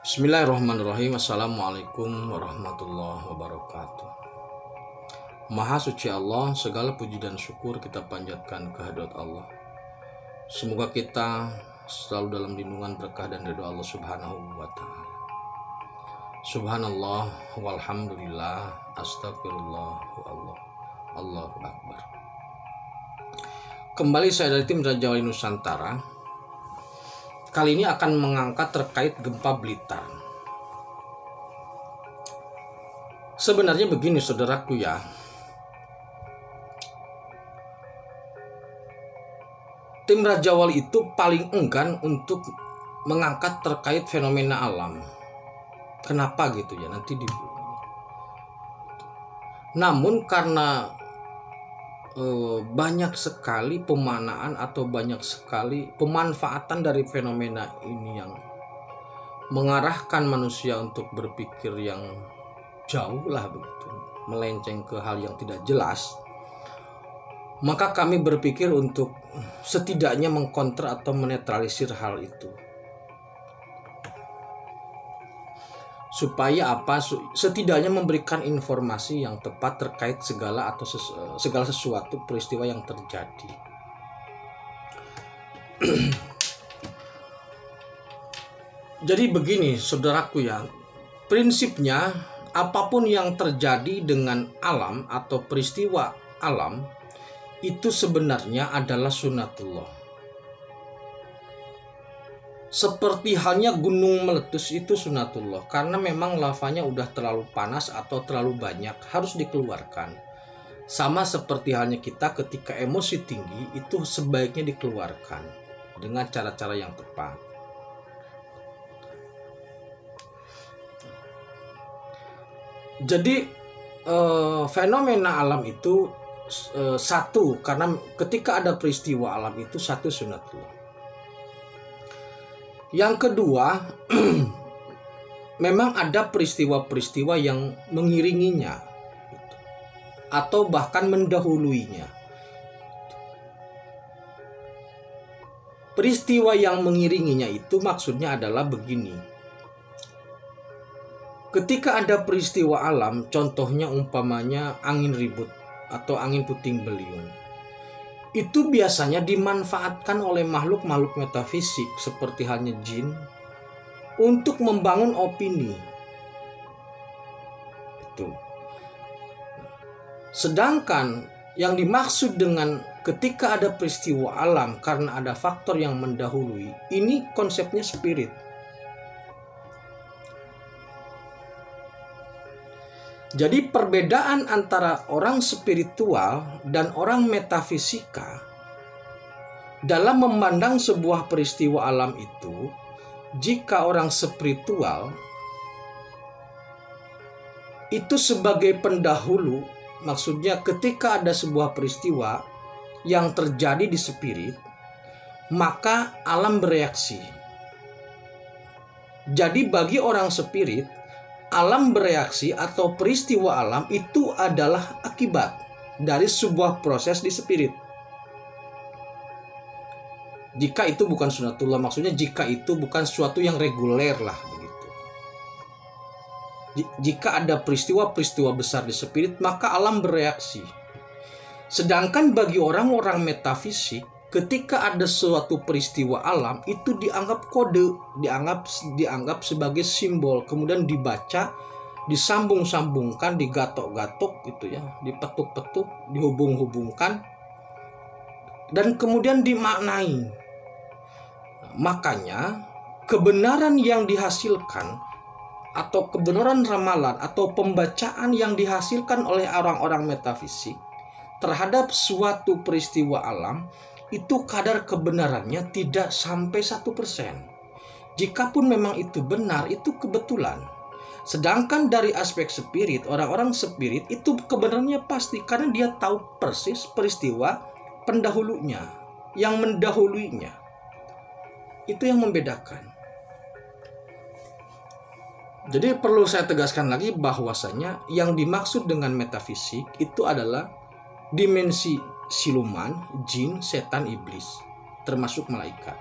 Bismillahirrahmanirrahim. Assalamualaikum warahmatullahi wabarakatuh. Maha suci Allah, segala puji dan syukur kita panjatkan kehadirat Allah. Semoga kita selalu dalam lindungan berkah dan ridho Allah Subhanahu wa ta'ala. Subhanallah walhamdulillah, astagfirullah Allah, Allahu akbar. Kembali saya dari tim Raja Wali Nusantara. Kali ini akan mengangkat terkait gempa Blitar. Sebenarnya begini saudaraku ya. Tim Raja Wali itu paling enggan untuk mengangkat terkait fenomena alam. Kenapa gitu ya? Nanti namun karena banyak sekali pemaknaan atau banyak sekali pemanfaatan dari fenomena ini yang mengarahkan manusia untuk berpikir yang jauh lah begitu, melenceng ke hal yang tidak jelas, maka kami berpikir untuk setidaknya mengkontra atau menetralisir hal itu. Supaya apa? Setidaknya memberikan informasi yang tepat terkait segala atau segala sesuatu peristiwa yang terjadi. Jadi begini saudaraku ya, prinsipnya apapun yang terjadi dengan alam atau peristiwa alam itu sebenarnya adalah sunatullah. Seperti halnya gunung meletus itu sunatullah, karena memang lavanya udah terlalu panas atau terlalu banyak, harus dikeluarkan. Sama seperti halnya kita ketika emosi tinggi itu sebaiknya dikeluarkan dengan cara-cara yang tepat. Jadi fenomena alam itu satu, karena ketika ada peristiwa alam itu satu sunatullah. Yang kedua, memang ada peristiwa-peristiwa yang mengiringinya atau bahkan mendahuluinya. Peristiwa yang mengiringinya itu maksudnya adalah begini. Ketika ada peristiwa alam, contohnya umpamanya angin ribut atau angin puting beliung, itu biasanya dimanfaatkan oleh makhluk-makhluk metafisik seperti halnya jin untuk membangun opini. Itu. Sedangkan yang dimaksud dengan ketika ada peristiwa alam karena ada faktor yang mendahului, ini konsepnya spirit. Jadi perbedaan antara orang spiritual dan orang metafisika dalam memandang sebuah peristiwa alam itu, jika orang spiritual itu sebagai pendahulu, maksudnya ketika ada sebuah peristiwa yang terjadi di spirit, maka alam bereaksi. Jadi bagi orang spirit, alam bereaksi atau peristiwa alam itu adalah akibat dari sebuah proses di spirit. Jika itu bukan sunatullah, maksudnya jika itu bukan sesuatu yang reguler lah begitu. Jika ada peristiwa-peristiwa besar di spirit, maka alam bereaksi. Sedangkan bagi orang-orang metafisik, ketika ada suatu peristiwa alam itu dianggap kode, dianggap sebagai simbol, kemudian dibaca, disambung-sambungkan, digatok-gatok gitu ya, dipetuk-petuk, dihubung-hubungkan, dan kemudian dimaknai. Makanya kebenaran yang dihasilkan atau kebenaran ramalan atau pembacaan yang dihasilkan oleh orang-orang metafisik terhadap suatu peristiwa alam itu kadar kebenarannya tidak sampai 1%. Jikapun memang itu benar, itu kebetulan. Sedangkan dari aspek spirit, orang-orang spirit itu kebenarannya pasti, karena dia tahu persis peristiwa pendahulunya, yang mendahuluinya. Itu yang membedakan. Jadi perlu saya tegaskan lagi bahwasanya yang dimaksud dengan metafisik itu adalah dimensi siluman, jin, setan, iblis, termasuk malaikat.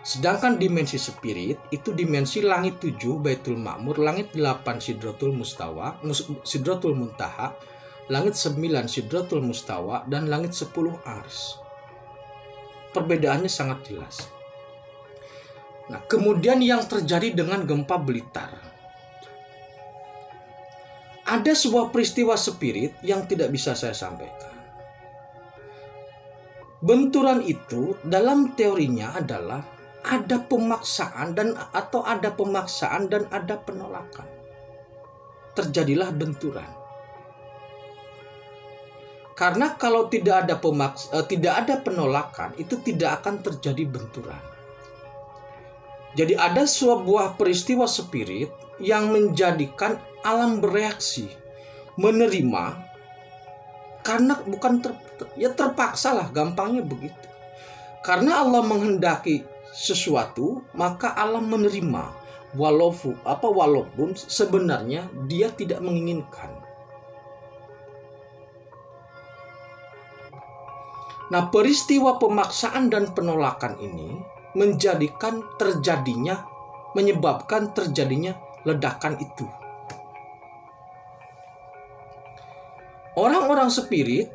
Sedangkan dimensi spirit itu dimensi langit 7 Baitul Ma'mur, langit 8 Sidratul Muntaha, langit 9 Sidratul Mustawa, dan langit 10 Ars. Perbedaannya sangat jelas. Nah, kemudian yang terjadi dengan gempa Blitar. Ada sebuah peristiwa spirit yang tidak bisa saya sampaikan. Benturan itu dalam teorinya adalah ada pemaksaan dan ada penolakan. Terjadilah benturan. Karena kalau tidak ada penolakan, itu tidak akan terjadi benturan. Jadi ada sebuah peristiwa spirit yang menjadikan alam bereaksi, menerima, karena terpaksa lah, gampangnya begitu. Karena Allah menghendaki sesuatu, maka alam menerima walaupun sebenarnya dia tidak menginginkan. Nah, peristiwa pemaksaan dan penolakan ini menyebabkan terjadinya ledakan itu. Orang-orang spirit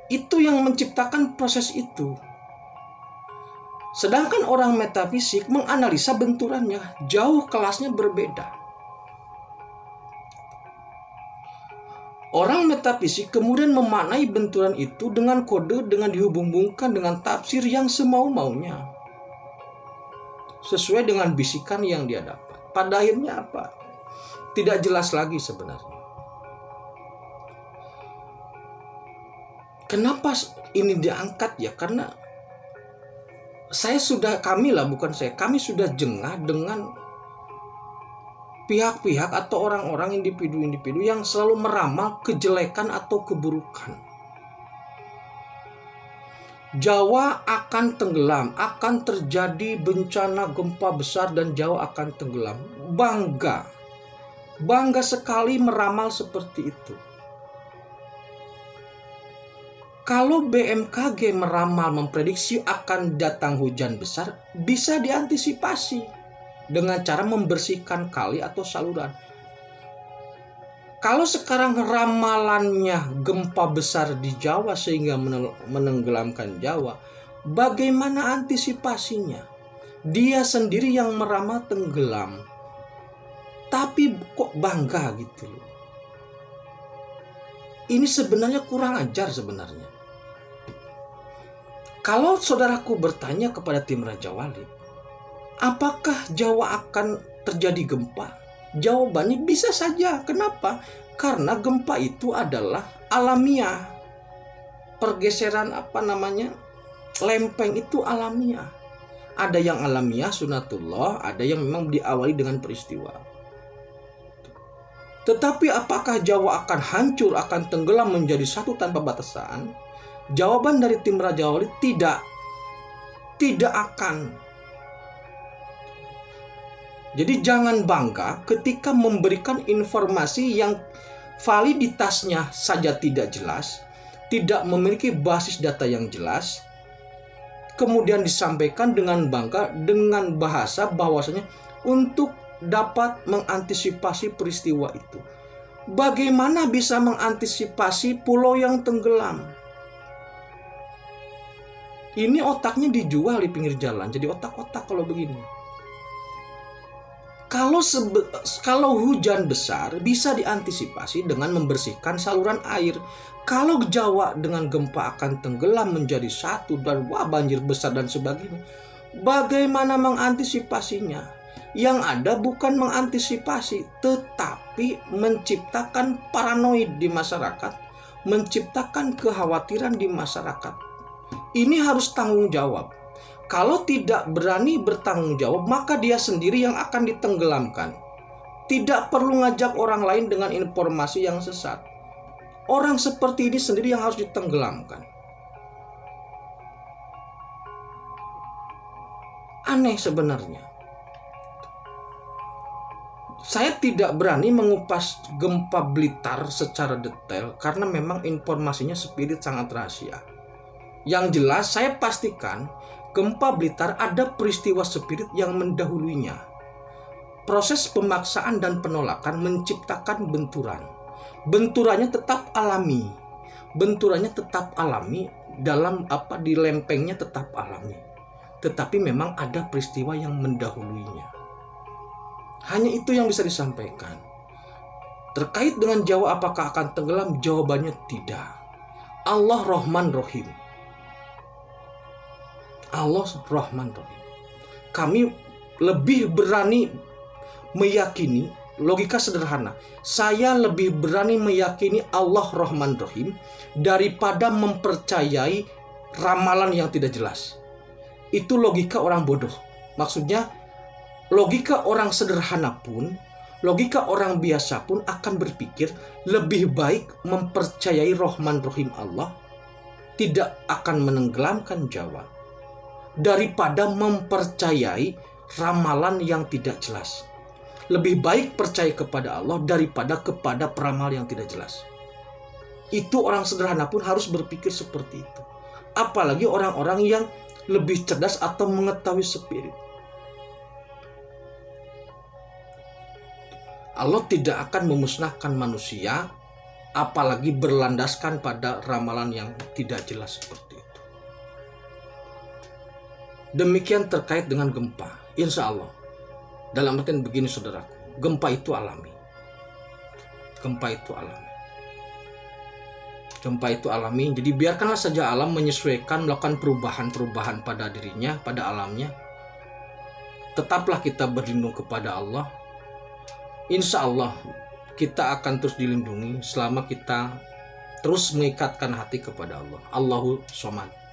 itu yang menciptakan proses itu. Sedangkan orang metafisik menganalisa benturannya, jauh kelasnya berbeda. Orang metafisik kemudian memaknai benturan itu dengan kode, dengan dihubung-hubungkan dengan tafsir yang semau-maunya, sesuai dengan bisikan yang dia dapat. Pada akhirnya apa? Tidak jelas lagi sebenarnya. Kenapa ini diangkat ya? Karena kami sudah jengah dengan pihak-pihak atau orang-orang, individu-individu yang selalu meramal kejelekan atau keburukan. Jawa akan tenggelam, akan terjadi bencana gempa besar dan Jawa akan tenggelam. Bangga sekali meramal seperti itu. Kalau BMKG meramal, memprediksi akan datang hujan besar, bisa diantisipasi dengan cara membersihkan kali atau saluran. Kalau sekarang ramalannya gempa besar di Jawa sehingga menenggelamkan Jawa, bagaimana antisipasinya? Dia sendiri yang meramal tenggelam, tapi kok bangga gitu loh. Ini sebenarnya kurang ajar sebenarnya. Kalau saudaraku bertanya kepada tim Raja Wali, apakah Jawa akan terjadi gempa? Jawabannya bisa saja. Kenapa? Karena gempa itu adalah alamiah. Pergeseran lempeng itu alamiah. Ada yang alamiah sunatullah, ada yang memang diawali dengan peristiwa. Tetapi apakah Jawa akan hancur, akan tenggelam menjadi satu tanpa batasan? Jawaban dari tim Raja Wali tidak akan. Jadi jangan bangga ketika memberikan informasi yang validitasnya saja tidak jelas, tidak memiliki basis data yang jelas, kemudian disampaikan dengan bangga dengan bahasa bahwasanya untuk dapat mengantisipasi peristiwa itu. Bagaimana bisa mengantisipasi pulau yang tenggelam? Ini otaknya dijual di pinggir jalan, jadi otak-otak kalau begini. Kalau hujan besar bisa diantisipasi dengan membersihkan saluran air. Kalau Jawa dengan gempa akan tenggelam menjadi satu dan banjir besar dan sebagainya, bagaimana mengantisipasinya? Yang ada bukan mengantisipasi, tetapi menciptakan paranoid di masyarakat, menciptakan kekhawatiran di masyarakat. Ini harus tanggung jawab. Kalau tidak berani bertanggung jawab, maka dia sendiri yang akan ditenggelamkan. Tidak perlu ngajak orang lain dengan informasi yang sesat. Orang seperti ini sendiri yang harus ditenggelamkan. Aneh sebenarnya. Saya tidak berani mengupas gempa Blitar secara detail karena memang informasinya spirit sangat rahasia. Yang jelas saya pastikan gempa Blitar ada peristiwa spirit yang mendahulunya. Proses pemaksaan dan penolakan menciptakan benturan. Benturannya tetap alami. Benturannya tetap alami dalam di lempengnya tetap alami. Tetapi memang ada peristiwa yang mendahulunya. Hanya itu yang bisa disampaikan. Terkait dengan Jawa apakah akan tenggelam? Jawabannya tidak. Allah Rahman Rahim. Allah Rahman Rahim. Kami lebih berani meyakini, logika sederhana, saya lebih berani meyakini Allah Rahman Rahim daripada mempercayai ramalan yang tidak jelas. Itu logika orang bodoh. Maksudnya logika orang sederhana pun, logika orang biasa pun akan berpikir lebih baik mempercayai Rahman Rahim Allah tidak akan menenggelamkan Jawa daripada mempercayai ramalan yang tidak jelas. Lebih baik percaya kepada Allah daripada kepada peramal yang tidak jelas. Itu orang sederhana pun harus berpikir seperti itu. Apalagi orang-orang yang lebih cerdas atau mengetahui spirit. Allah tidak akan memusnahkan manusia, apalagi berlandaskan pada ramalan yang tidak jelas seperti itu. Demikian terkait dengan gempa. Insya Allah, dalam artian begini saudaraku, gempa itu alami. Gempa itu alami. Gempa itu alami, jadi biarkanlah saja alam menyesuaikan, melakukan perubahan-perubahan pada dirinya, pada alamnya. Tetaplah kita berlindung kepada Allah. Insya Allah kita akan terus dilindungi selama kita terus mengikatkan hati kepada Allah. Allahu Somad.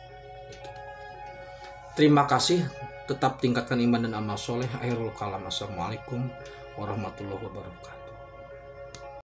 Terima kasih. Tetap tingkatkan iman dan amal soleh. Akhirul kalam. Assalamualaikum warahmatullahi wabarakatuh.